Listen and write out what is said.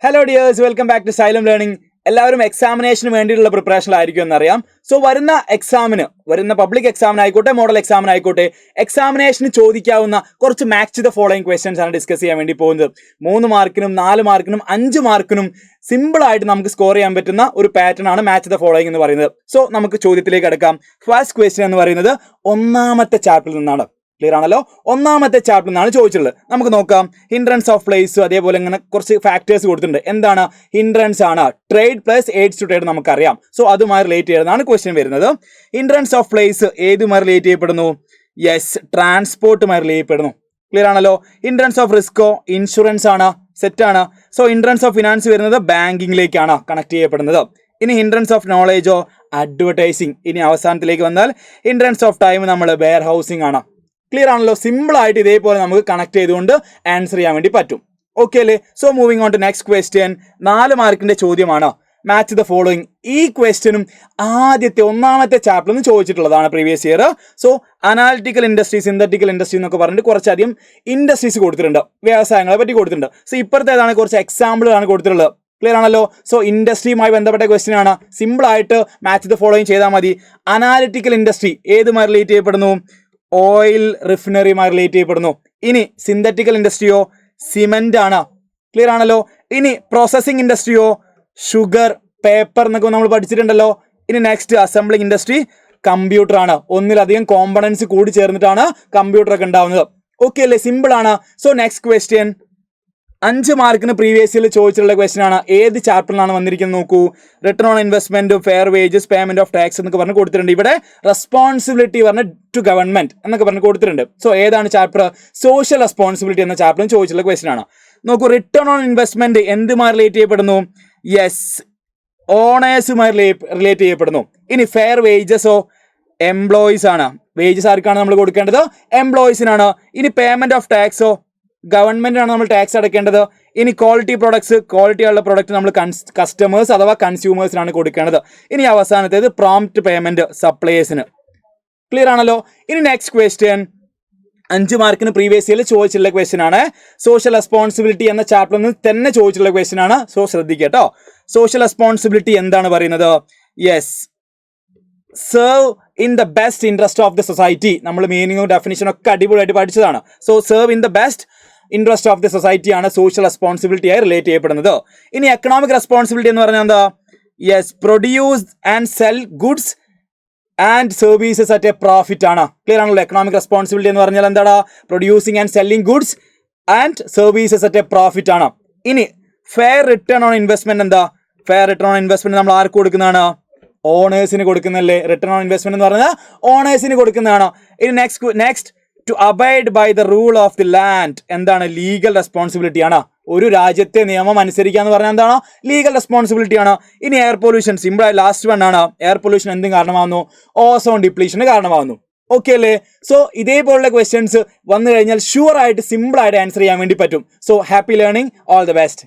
Hello dears, welcome back to Xylem learning. എല്ലാവരും എക്സാമിനേഷന് വേണ്ടിയിട്ടുള്ള പ്രിപ്പറേഷനിലായിരിക്കും എന്നറിയാം. സോ വരുന്ന പബ്ലിക് എക്സാമിനായിക്കോട്ടെ, മോഡൽ എക്സാമിനായിക്കോട്ടെ, എക്സാമിനേഷന് ചോദിക്കാവുന്ന കുറച്ച് മാച്ച് ദ ഫോളോയിങ് ക്വസ്റ്റ്യൻസ് ആണ് ഡിസ്കസ് ചെയ്യാൻ വേണ്ടി പോകുന്നത്. 3 മാർക്കിനും 4 മാർക്കിനും 5 മാർക്കിനും സിമ്പിൾ ആയിട്ട് നമുക്ക് സ്കോർ ചെയ്യാൻ പറ്റുന്ന ഒരു പാറ്റേൺ ആണ് മാച്ച് ദ ഫോളോയിങ് എന്ന് പറയുന്നത്. സോ നമുക്ക് ചോദ്യത്തിലേക്ക് അടുക്കാം. ഫസ്റ്റ് ക്വസ്റ്റ്യൻ എന്ന് പറയുന്നത് 1ാമത്തെ ചാപ്റ്ററിൽ നിന്നാണ്. ക്ലിയർ ആണല്ലോ? 1ാമത്തെ ചാപ്റ്ററിൽ നിന്നാണ് ചോദിച്ചിട്ടുള്ളത്. നമുക്ക് നോക്കാം. ഹിൻഡ്രൻസ് ഓഫ് പ്ലേസ്, അതേപോലെ ഇങ്ങനെ കുറച്ച് ഫാക്ടേഴ്സ് കൊടുത്തിട്ടുണ്ട്. എന്താണ് ഹിൻഡ്രൻസ്? ആണ് trade plus aids to trade, നമുക്കറിയാം. സോ അതുമായി റിലേറ്റ് ചെയ്യുന്നതാണ് ക്വസ്റ്റ്യൻ വരുന്നത്. ഹിൻഡ്രൻസ് ഓഫ് പ്ലേസ് ഏതുമായി റിലേറ്റ് ചെയ്യപ്പെടുന്നു? യെസ്, ട്രാൻസ്പോർട്ടുമായി റിലേറ്റ് ചെയ്യപ്പെടുന്നു. ക്ലിയർ ആണല്ലോ? ഹിൻഡ്രൻസ് ഓഫ് റിസ്കോ ഇൻഷുറൻസ് ആണ്, സെറ്റ് ആണ്. സോ ഹിൻഡ്രൻസ് ഓഫ് ഫിനാൻസ് വരുന്നത് ബാങ്കിങ്ങിലേക്കാണ് കണക്ട് ചെയ്യപ്പെടുന്നത്. ഇനി ഹിൻഡ്രൻസ് ഓഫ് നോളേജോ അഡ്വർടൈസിങ്. ഇനി അവസാനത്തിലേക്ക് വന്നാൽ ഹിൻഡ്രൻസ് ഓഫ് ടൈം നമ്മൾ വെയർ ഹൗസിംഗ് ആണ്. ക്ലിയർ ആണല്ലോ? സിമ്പിൾ ആയിട്ട് ഇതേപോലെ നമുക്ക് കണക്ട് ചെയ്തുകൊണ്ട് ആൻസർ ചെയ്യാൻ വേണ്ടി പറ്റും. ഓക്കെ അല്ലേ? So moving on to next question. 4 മാർക്കിന്റെ ചോദ്യമാണ്. Match the following. ഈ ക്വസ്റ്റ്യനും ആദ്യത്തെ 1ാമത്തെ ചാപ്റ്ററിൽ നിന്ന് ചോദിച്ചിട്ടുള്ളതാണ് previous year. So analytical industry, synthetical industry എന്നൊക്കെ പറഞ്ഞിട്ട് കുറച്ചധികം ഇൻഡസ്ട്രീസ് കൊടുത്തിട്ടുണ്ട്, വ്യവസായങ്ങളെ പറ്റി കൊടുത്തിട്ടുണ്ട്. സോ ഇപ്പോഴത്തേതാണ് കുറച്ച് എക്സാമ്പിളാണ് കൊടുത്തിട്ടുള്ളത്. ക്ലിയർ ആണല്ലോ? സോ ഇൻഡസ്ട്രിയുമായി ബന്ധപ്പെട്ട ക്വസ്റ്റ്യൻ ആണ്. സിമ്പിൾ ആയിട്ട് മാച്ച് ദ ഫോളോയിങ് ചെയ്താൽ മതി. അനാലിറ്റിക്കൽ ഇൻഡസ്ട്രി ഏതുമായി റിലേറ്റ് ചെയ്യപ്പെടുന്നു? ഓയിൽ റിഫൈനറിയുമായി റിലേറ്റ് ചെയ്യപ്പെടുന്നു. ഇനി സിന്തറ്റിക്കൽ ഇൻഡസ്ട്രിയോ സിമെന്റ് ആണ്. ക്ലിയർ ആണല്ലോ? ഇനി പ്രോസസിംഗ് ഇൻഡസ്ട്രിയോ ഷുഗർ, പേപ്പർ എന്നൊക്കെ നമ്മൾ പഠിച്ചിട്ടുണ്ടല്ലോ. ഇനി നെക്സ്റ്റ് അസംബ്ലിംഗ് ഇൻഡസ്ട്രി കമ്പ്യൂട്ടർ ആണ്. ഒന്നിലധികം കോമ്പണൻസ് കൂടി ചേർന്നിട്ടാണ് കമ്പ്യൂട്ടർ ഒക്കെ ഉണ്ടാവുന്നത്. ഓക്കെ അല്ലേ? സിമ്പിൾ ആണ്. സോ നെക്സ്റ്റ് ക്വസ്റ്റ്യൻ 5 മാർക്കിന് പ്രീവിയസ് ഇയറിൽ ചോദിച്ചിട്ടുള്ള ക്വസ്റ്റ്യൻ ആണ്. ഏത് ചാപ്റ്ററിലാണ് വന്നിരിക്കുന്നത് നോക്കൂ. Return on investment, fair wages, payment of tax എന്നൊക്കെ പറഞ്ഞ് കൊടുത്തിട്ടുണ്ട്. ഇവിടെ റെസ്പോൺസിബിലിറ്റി പറഞ്ഞ ടു ഗവൺമെന്റ് എന്നൊക്കെ പറഞ്ഞ് കൊടുത്തിട്ടുണ്ട്. സോ ഏതാണ് ചാപ്റ്റർ? സോഷ്യൽ റെസ്പോൺസിബിലിറ്റി എന്ന ചാപ്റ്ററിൽ ചോദിച്ചിട്ടുള്ള ക്വസ്റ്റ്യൻ ആണ്. നോക്കൂ, റിട്ടേൺ ഓൺ ഇൻവെസ്റ്റ്മെന്റ് എന്തുമായി റിലേറ്റ് ചെയ്യപ്പെടുന്നു? യെസ്, ഓണേഴ്സുമായി റിലേറ്റ് ചെയ്യപ്പെടുന്നു. ഇനി ഫെയർ വേജസോ എംപ്ലോയീസ് ആണ്. വേജസ് ആർക്കാണ് നമ്മൾ കൊടുക്കേണ്ടത്? എംപ്ലോയീസിനാണ്. ഇനി പേയ്മെന്റ് ഓഫ് ടാക്സോ ഗവൺമെന്റാണ് നമ്മൾ ടാക്സ് അടയ്ക്കേണ്ടത്. ഇനി ക്വാളിറ്റി പ്രൊഡക്ട്സ്, ക്വാളിറ്റി ഉള്ള പ്രൊഡക്റ്റ് നമ്മൾ കസ്റ്റമേഴ്സ് അഥവാ കൺസ്യൂമേഴ്സിനാണ് കൊടുക്കേണ്ടത്. ഇനി അവസാനത്തേത് പ്രോംപ്റ്റ് പേയ്മെന്റ് സപ്ലയേഴ്സിന്. ക്ലിയർ ആണല്ലോ? ഇനി നെക്സ്റ്റ് ക്വസ്റ്റ്യൻ 5 മാർക്കിന് പ്രീവിയസ് ഇയറിൽ ചോദിച്ചിട്ടുള്ള ക്വസ്റ്റ്യൻ ആണ്. സോഷ്യൽ റെസ്പോൺസിബിലിറ്റി എന്ന ചാപ്റ്ററിൽ നിന്ന് തന്നെ ചോദിച്ചിട്ടുള്ള ക്വസ്റ്റ്യൻ ആണ്. സോ ശ്രദ്ധിക്കട്ടോ. സോഷ്യൽ റെസ്പോൺസിബിലിറ്റി എന്താണ് പറയുന്നത്? Yes, serve in the best interest of the society. നമ്മൾ മീനിങ്ങും ഡെഫിനിഷനും ഒക്കെ അടിപൊളിയായിട്ട് പഠിച്ചതാണ്. So serve in the best interest of the society ആണ് സോഷ്യൽ റെസ്പോൺസിബിലിറ്റി ആയി റിലേറ്റ് ചെയ്യപ്പെടുന്നത്. ഇനി എക്കണോമിക് റെസ്പോൺസിബിലിറ്റി എന്ന് പറഞ്ഞാൽ എന്താ? Yes, produce and cell goods and services at A profit ആണ്. ക്ലിയർ ആണല്ലോ? എക്കണോമിക് റെസ്പോൺസിബിലിറ്റി എന്ന് പറഞ്ഞാൽ എന്താണ്? Producing and selling goods and services at A profit ആണ്. ഇനി ഫെയർ റിട്ടേൺ ഓൺ ഇൻവെസ്റ്റ്മെന്റ് എന്താ? ഫെയർ റിട്ടേൺ ഓൺ ഇൻവെസ്റ്റ്മെന്റ് നമ്മൾ ആർക്ക് കൊടുക്കുന്നതാണ്? ഓണേഴ്സിന് കൊടുക്കുന്നല്ലേ? റിട്ടേൺ ഓൺ ഇൻവെസ്റ്റ്മെന്റ് എന്ന് പറഞ്ഞാൽ ഓണേഴ്സിന് കൊടുക്കുന്നതാണ്. ഇനി next to abide by the rule of the land എന്താണ്? ലീഗൽ റെസ്പോൺസിബിലിറ്റി ആണ്. ഒരു രാജ്യത്തെ നിയമം അനുസരിക്കുക എന്ന് പറഞ്ഞാൽ എന്താണ്? ലീഗൽ റെസ്പോൺസിബിലിറ്റി ആണ്. ഇനി എയർ പൊല്യൂഷൻ, സിമ്പിൾ ആയി ലാസ്റ്റ് വൺ ആണ്. എയർ പൊല്യൂഷൻ എന്തും കാരണമാകുന്നു? ഓസോൺ ഡിപ്ലീഷന് കാരണമാകുന്നു. ഓക്കെ അല്ലേ? സോ ഇതേപോലുള്ള ക്വസ്റ്റ്യൻസ് വന്നു കഴിഞ്ഞാൽ ഷുവർ ആയിട്ട് സിമ്പിൾ ആയിട്ട് ആൻസർ ചെയ്യാൻ വേണ്ടി പറ്റും. So happy learning, all the best.